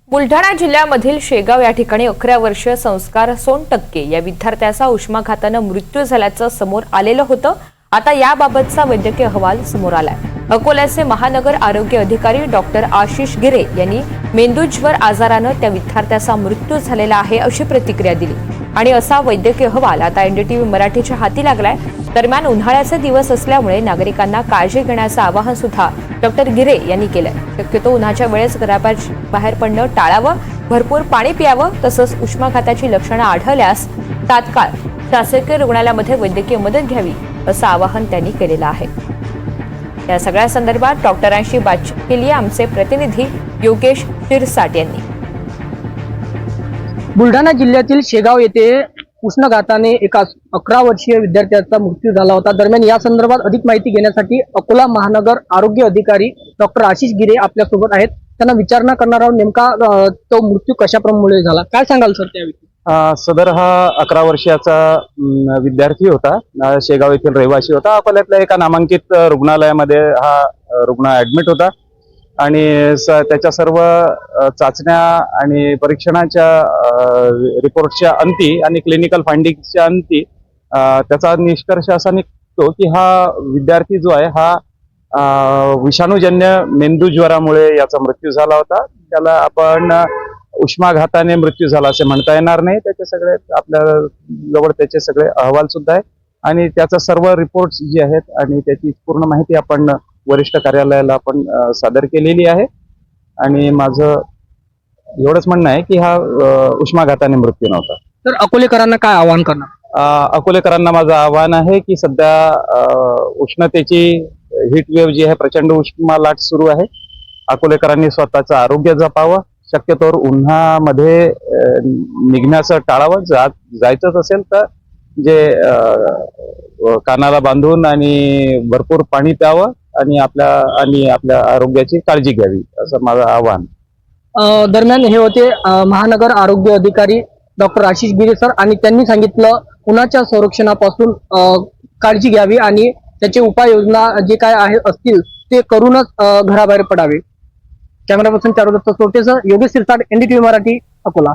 बुलढाणा जिल्ह्यामधील शेगाव या ठिकाणी 11 वर्षीय संस्कार सोनटक्के या विद्यार्थ्याचा उष्माघाताने मृत्यू झाल्याचं समोर आलेलं होतं। आता याबाबतचा वैद्यकीय अहवाल समोर आलाय। अकोल्याचे महानगर आरोग्य अधिकारी डॉक्टर आशिष गिरे यांनी मेंदूज्वर आजारानं त्या विद्यार्थ्याचा मृत्यू झालेला आहे अशी प्रतिक्रिया दिली आणि असा वैद्यकीय अहवाल आता एनडीटीव्ही मराठीच्या हाती लागलाय। दरम्यान उन्हाळ्याचे दिवस असल्यामुळे नागरिकांना काळजी घेण्याचं आवाहन सुद्धा डॉक्टर गिरे यांनी केलंय। शक्यतो उन्हाच्या वेळेस घराबाहेर पडणं टाळावं, भरपूर पाणी प्यावं, तसंच उष्माघाताची लक्षणं आढळल्यास तात्काळ शासकीय रुग्णालयामध्ये वैद्यकीय मदत घ्यावी असं आवाहन त्यांनी केलेलं आहे। या सगळ्या संदर्भात डॉक्टरांशी बातचीत केली आमचे प्रतिनिधी योगेश शिरसाट यांनी। बुलढाणा जिल्ह्यातील शेगाव येथे उष्माघाताने एका 11 वर्षीय विद्यार्थ्याचा मृत्यू झाला होता। दरम्यान या संदर्भात अधिक माहिती घेण्यासाठी अकोला महानगर आरोग्य अधिकारी डॉक्टर आशिष गिरे आपल्या सोबत आहेत। त्यांना विचारणा करणार आहोत नेमका तो मृत्यू कशाप्रमाणे झाला, काय सांगाल सर त्याविषयी? सदर हा 11 वर्षाचा विद्यार्थी होता, शेगाव येथील रहिवासी होता। अकोल्यातल्या एका नामांकित रुग्णालयामध्ये हा रुग्ण ऍडमिट होता आणि त्याच्या सर्व चाचण्या आणि परीक्षणाच्या रिपोर्टच्या अंती आणि क्लिनिकल फाइंडिंगच्या अंती त्याचा निष्कर्ष असा निघतो की हा विद्यार्थी जो आहे हा विषाणूजन्य मेंदूज्वरामुळे याचा मृत्यू झाला होता। त्याला आपण उष्माघाताने मृत्यू झाला असे म्हणता येणार नाही। त्याचे सगळे आपल्या जवळ त्याचे सगळे अहवाल सुद्धा आहे आणि त्याचा सर्व रिपोर्ट्स जे आहेत आणि त्याची पूर्ण माहिती आपण वरिष्ठ कार्यालयाला आपण सादर केलेली आहे आणि माझं एवढंच म्हणणं आहे की हा उष्माघाताने मृत्यू नव्हता। तर अकोलेकरांना काय आवाहन करणार? अकोलेकरांना माझं आवाहन आहे की सध्या उष्णतेची हीट वेव्ह जी आहे, प्रचंड उष्मा लाट सुरू आहे। अकोलेकरांनी स्वतःचं आरोग्य जपावं, शक्यतोवर उन्हामध्ये निघण्याचं टाळावं। जायचंच असेल तर जे कानाला बांधून आणि भरपूर पाणी प्यावं आणि आपल्या आरोग्याची काळजी घ्यावी असं माझं आवाहन। दरम्यान हे होते महानगर आरोग्य अधिकारी डॉक्टर आशिष गिरे सर आणि त्यांनी सांगितलं उन्हाच्या संरक्षणापासून काळजी घ्यावी आणि त्याचे उपाययोजना जे काय आहे असतील ते करूनच घराबाहेर पडावे। कॅमेरा पर्सन चारुदत्त सोटेसह योगेश शिरसाट, एनडीटीव्ही मराठी, अकोला।